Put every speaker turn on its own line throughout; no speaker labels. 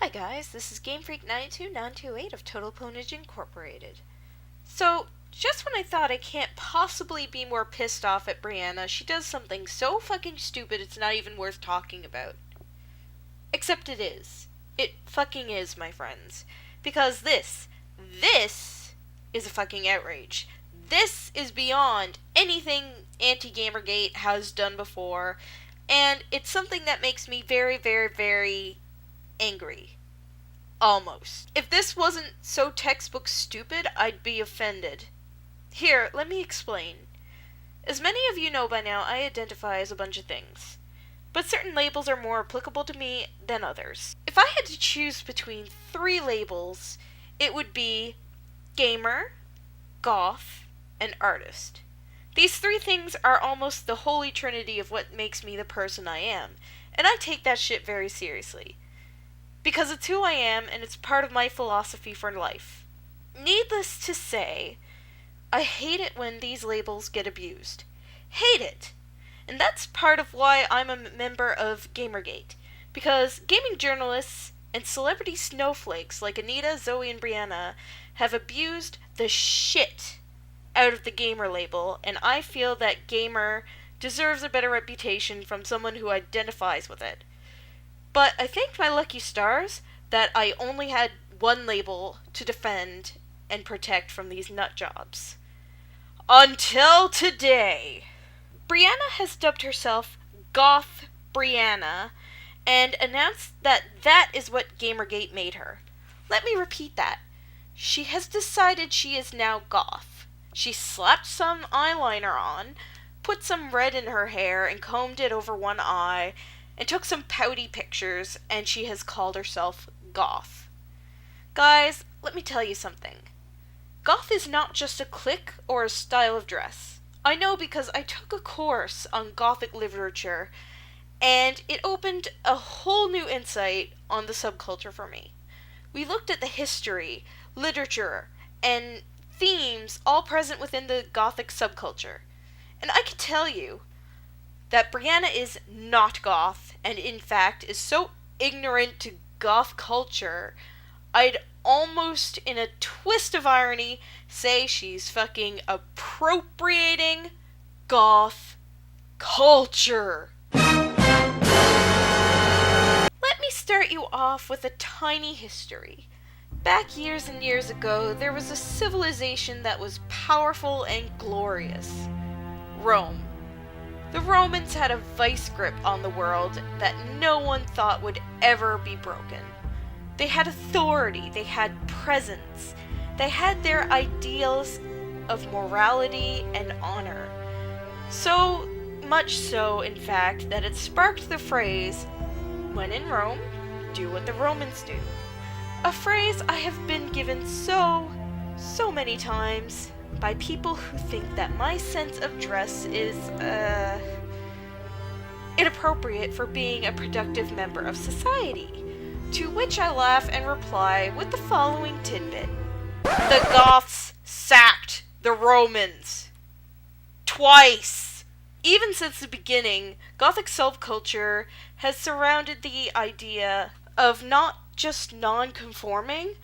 Hi guys, this is GameFreak92928 of Total Ponage Incorporated. So, just when I thought I can't possibly be more pissed off at Brianna, she does something so fucking stupid it's not even worth talking about. Except it is. It fucking is, my friends. Because this is a fucking outrage. This is beyond anything Anti-Gamergate has done before, and it's something that makes me very, very, very angry. Almost. If this wasn't so textbook stupid, I'd be offended. Here, let me explain. As many of you know by now, I identify as a bunch of things. But certain labels are more applicable to me than others. If I had to choose between 3 labels, it would be gamer, goth, and artist. These 3 things are almost the holy trinity of what makes me the person I am, and I take that shit very seriously. Because it's who I am, and it's part of my philosophy for life. Needless to say, I hate it when these labels get abused. Hate it! And that's part of why I'm a member of Gamergate. Because gaming journalists and celebrity snowflakes like Anita, Zoe, and Brianna have abused the shit out of the gamer label, and I feel that gamer deserves a better reputation from someone who identifies with it. But I thank my lucky stars that I only had one label to defend and protect from these nutjobs. Until today. Brianna has dubbed herself Goth Brianna and announced that that is what Gamergate made her. Let me repeat that. She has decided she is now goth. She slapped some eyeliner on, put some red in her hair and combed it over one eye, and took some pouty pictures, and she has called herself Goth. Guys, let me tell you something. Goth is not just a clique or a style of dress. I know because I took a course on Gothic literature, and it opened a whole new insight on the subculture for me. We looked at the history, literature, and themes all present within the Gothic subculture. And I can tell you that Brianna is not goth, and in fact is so ignorant to goth culture, I'd almost, in a twist of irony, say she's fucking appropriating goth culture. Let me start you off with a tiny history. Back years and years ago, there was a civilization that was powerful and glorious. Rome. The Romans had a vice grip on the world that no one thought would ever be broken. They had authority, they had presence, they had their ideals of morality and honor. So much so, in fact, that it sparked the phrase, "When in Rome, do what the Romans do." A phrase I have been given so many times by people who think that my sense of dress is, inappropriate for being a productive member of society. To which I laugh and reply with the following tidbit. The Goths sacked the Romans. Twice! Even since the beginning, Gothic subculture has surrounded the idea of not just non-conforming,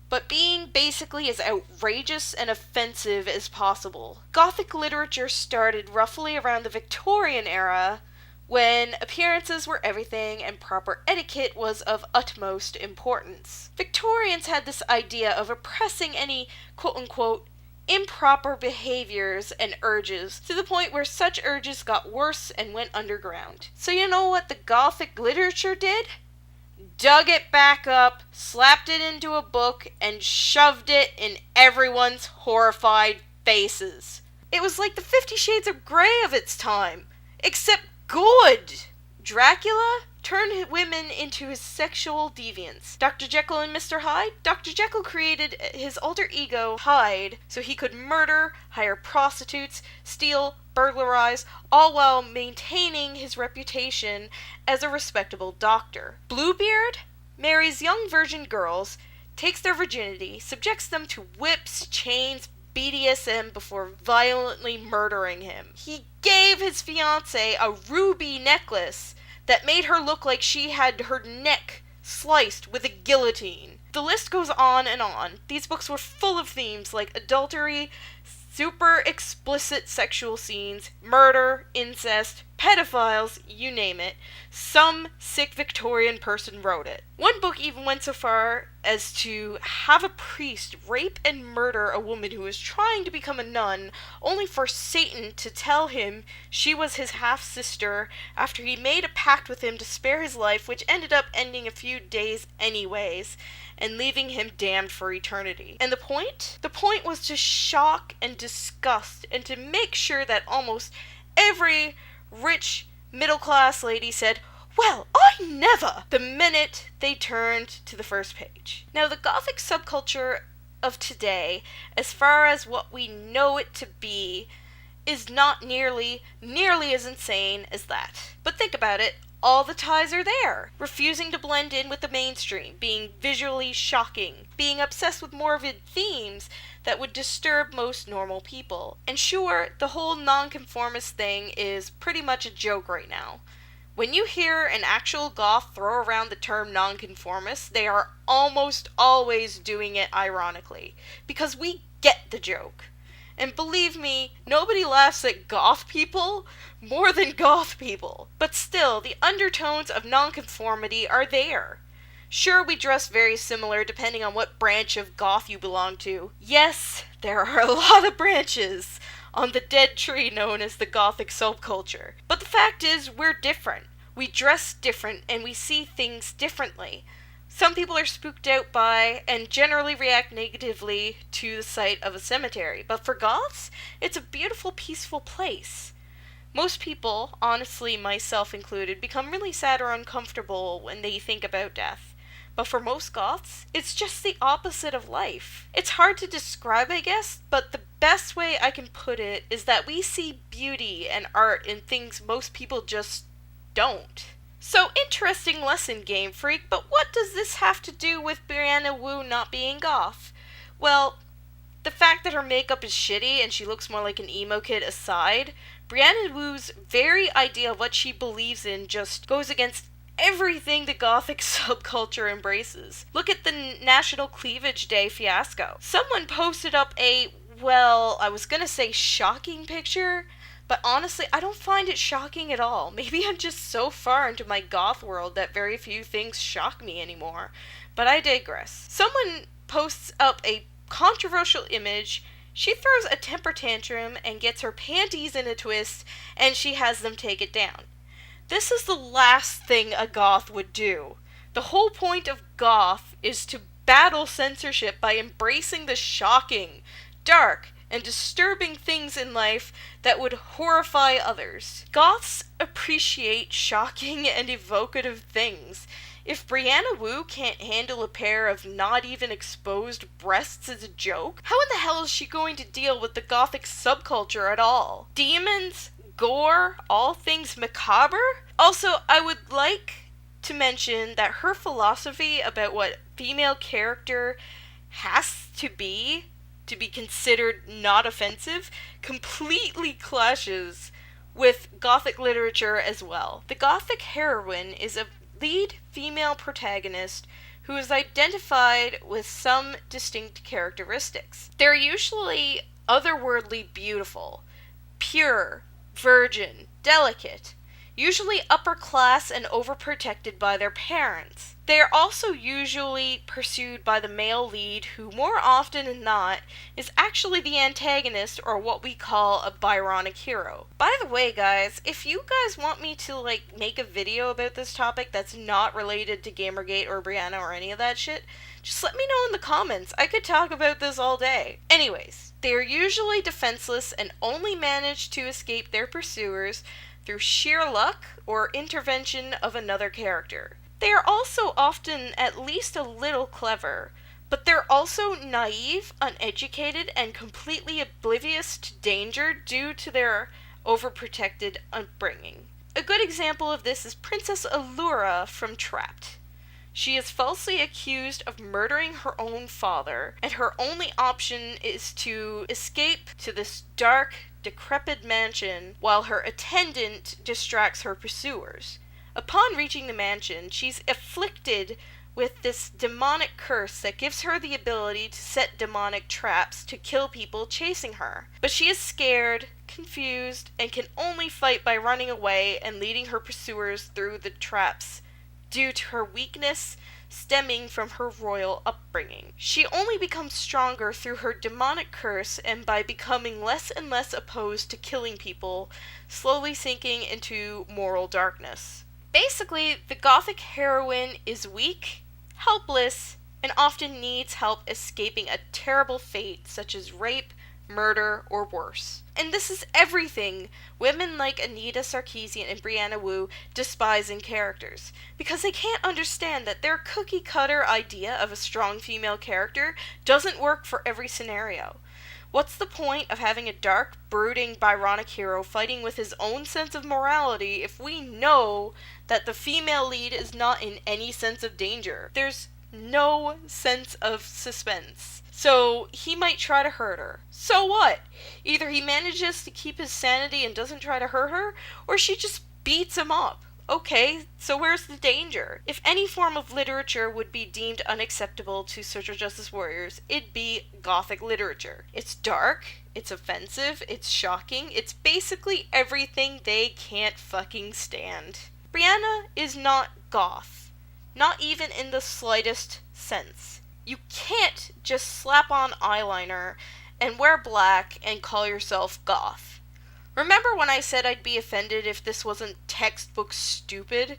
but being basically as outrageous and offensive as possible. Gothic literature started roughly around the Victorian era, when appearances were everything and proper etiquette was of utmost importance. Victorians had this idea of oppressing any quote-unquote improper behaviors and urges to the point where such urges got worse and went underground. So you know what the Gothic literature did? Dug it back up, slapped it into a book, and shoved it in everyone's horrified faces. It was like the 50 Shades of Grey of its time, except good! Dracula turned women into his sexual deviants. Dr. Jekyll and Mr. Hyde? Dr. Jekyll created his alter ego, Hyde, so he could murder, hire prostitutes, steal, burglarize, all while maintaining his reputation as a respectable doctor. Bluebeard marries young virgin girls, takes their virginity, subjects them to whips, chains, BDSM before violently murdering him. He gave his fiancée a ruby necklace that made her look like she had her neck sliced with a guillotine. The list goes on and on. These books were full of themes like adultery, super explicit sexual scenes, murder, incest, pedophiles, you name it. Some sick Victorian person wrote it. One book even went so far as to have a priest rape and murder a woman who was trying to become a nun, only for Satan to tell him she was his half-sister after he made a pact with him to spare his life, which ended up ending a few days anyways, and leaving him damned for eternity. And the point? The point was to shock and disgust, and to make sure that almost every rich middle-class lady said, "Well, I never!" the minute they turned to the first page. Now, the Gothic subculture of today, as far as what we know it to be, is not nearly as insane as that. But think about it. All the ties are there. Refusing to blend in with the mainstream, being visually shocking, being obsessed with morbid themes that would disturb most normal people. And sure, the whole nonconformist thing is pretty much a joke right now. When you hear an actual goth throw around the term nonconformist, they are almost always doing it ironically, because we get the joke. And believe me, nobody laughs at goth people more than goth people. But still, the undertones of nonconformity are there. Sure, we dress very similar depending on what branch of goth you belong to. Yes, there are a lot of branches on the dead tree known as the Gothic subculture. But the fact is, we're different. We dress different and we see things differently. Some people are spooked out by and generally react negatively to the sight of a cemetery, but for Goths, it's a beautiful, peaceful place. Most people, honestly myself included, become really sad or uncomfortable when they think about death. But for most Goths, it's just the opposite of life. It's hard to describe, I guess, but the best way I can put it is that we see beauty and art in things most people just don't. So, interesting lesson, Game Freak, but what does this have to do with Brianna Wu not being goth? Well, the fact that her makeup is shitty and she looks more like an emo kid aside, Brianna Wu's very idea of what she believes in just goes against everything the Gothic subculture embraces. Look at the National Cleavage Day fiasco. Someone posted up a, well, I was gonna say shocking picture, but honestly, I don't find it shocking at all. Maybe I'm just so far into my goth world that very few things shock me anymore. But I digress. Someone posts up a controversial image, she throws a temper tantrum and gets her panties in a twist, and she has them take it down. This is the last thing a goth would do. The whole point of goth is to battle censorship by embracing the shocking, dark, and disturbing things in life that would horrify others. Goths appreciate shocking and evocative things. If Brianna Wu can't handle a pair of not even exposed breasts as a joke, how in the hell is she going to deal with the Gothic subculture at all? Demons, gore, all things macabre? Also, I would like to mention that her philosophy about what female character has to be considered not offensive completely clashes with Gothic literature as well. The Gothic heroine is a lead female protagonist who is identified with some distinct characteristics. They're usually otherworldly beautiful, pure, virgin, delicate, usually upper class and overprotected by their parents. They are also usually pursued by the male lead who, more often than not, is actually the antagonist or what we call a Byronic hero. By the way, guys, if you guys want me to, make a video about this topic that's not related to Gamergate or Brianna or any of that shit, just let me know in the comments. I could talk about this all day. Anyways, they are usually defenseless and only manage to escape their pursuers through sheer luck or intervention of another character. They are also often at least a little clever, but they're also naive, uneducated, and completely oblivious to danger due to their overprotected upbringing. A good example of this is Princess Allura from Trapped. She is falsely accused of murdering her own father, and her only option is to escape to this dark, decrepit mansion while her attendant distracts her pursuers. Upon reaching the mansion, she's afflicted with this demonic curse that gives her the ability to set demonic traps to kill people chasing her. But she is scared, confused, and can only fight by running away and leading her pursuers through the traps due to her weakness stemming from her royal upbringing. She only becomes stronger through her demonic curse and by becoming less and less opposed to killing people, slowly sinking into moral darkness. Basically, the Gothic heroine is weak, helpless, and often needs help escaping a terrible fate such as rape, murder, or worse. And this is everything women like Anita Sarkeesian and Brianna Wu despise in characters, because they can't understand that their cookie-cutter idea of a strong female character doesn't work for every scenario. What's the point of having a dark, brooding, Byronic hero fighting with his own sense of morality if we know that the female lead is not in any sense of danger? There's no sense of suspense. So he might try to hurt her. So what? Either he manages to keep his sanity and doesn't try to hurt her, or she just beats him up. Okay, so where's the danger? If any form of literature would be deemed unacceptable to social justice warriors, it'd be Gothic literature. It's dark, it's offensive, it's shocking, it's basically everything they can't fucking stand. Brianna is not Goth. Not even in the slightest sense. You can't just slap on eyeliner and wear black and call yourself Goth. Remember when I said I'd be offended if this wasn't textbook stupid?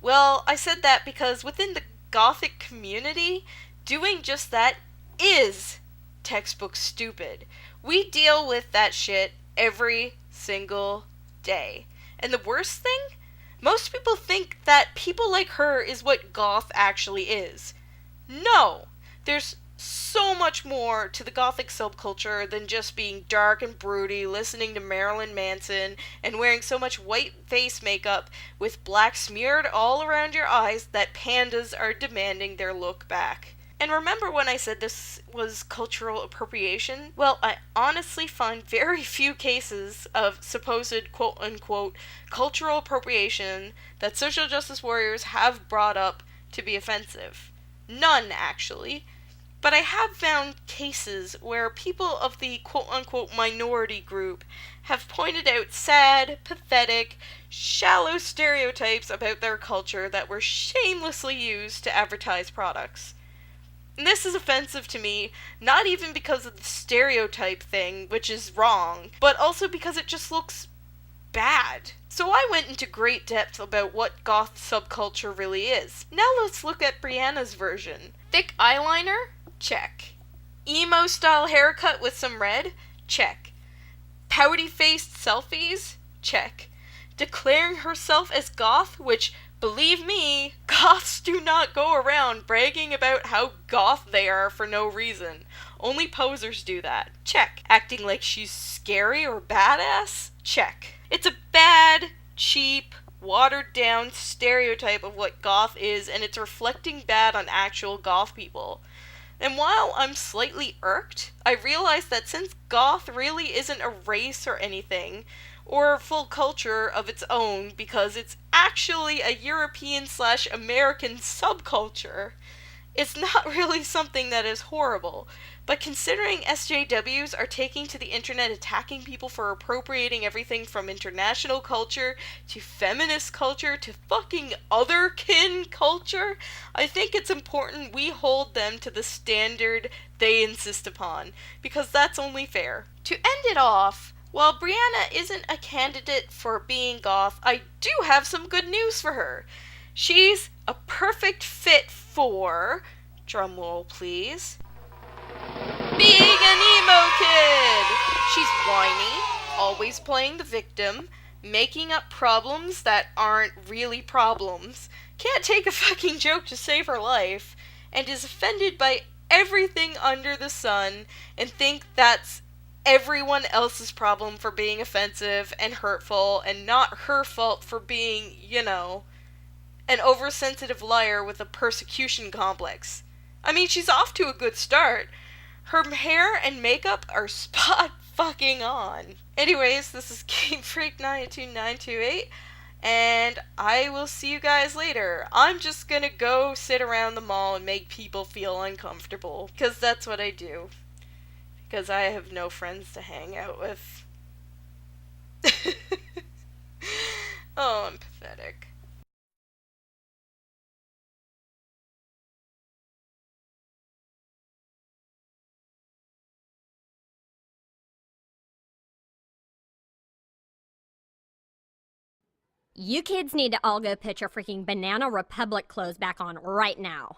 Well, I said that because within the Gothic community, doing just that is textbook stupid. We deal with that shit every single day. And the worst thing? Most people think that people like her is what Goth actually is. No! There's so much more to the Gothic subculture than just being dark and broody, listening to Marilyn Manson, and wearing so much white face makeup with black smeared all around your eyes that pandas are demanding their look back. And remember when I said this was cultural appropriation? Well, I honestly find very few cases of supposed quote-unquote cultural appropriation that social justice warriors have brought up to be offensive. None, actually. But I have found cases where people of the quote-unquote minority group have pointed out sad, pathetic, shallow stereotypes about their culture that were shamelessly used to advertise products. And this is offensive to me, not even because of the stereotype thing, which is wrong, but also because it just looks bad. So I went into great depth about what goth subculture really is. Now let's look at Brianna's version. Thick eyeliner? Check. Emo-style haircut with some red? Check. Pouty-faced selfies? Check. Declaring herself as goth, which, believe me, goths do not go around bragging about how goth they are for no reason. Only posers do that. Check. Acting like she's scary or badass? Check. It's a bad, cheap, watered-down stereotype of what goth is, and it's reflecting bad on actual goth people. And while I'm slightly irked, I realize that since goth really isn't a race or anything, or a full culture of its own, because it's actually a European/American subculture, it's not really something that is horrible. But considering SJWs are taking to the internet attacking people for appropriating everything from international culture to feminist culture to fucking otherkin culture, I think it's important we hold them to the standard they insist upon, because that's only fair. To end it off, while Brianna isn't a candidate for being goth, I do have some good news for her. She's a perfect fit for, drumroll please, being an emo kid! She's whiny, always playing the victim, making up problems that aren't really problems, can't take a fucking joke to save her life, and is offended by everything under the sun and think that's everyone else's problem for being offensive and hurtful and not her fault for being, an oversensitive liar with a persecution complex. I mean, she's off to a good start. Her hair and makeup are spot fucking on. Anyways, this is Game Freak 929228, and I will see you guys later. I'm just gonna go sit around the mall and make people feel uncomfortable, because that's what I do. Because I have no friends to hang out with. Oh, I'm pathetic.
You kids need to all go put your freaking Banana Republic clothes back on right now.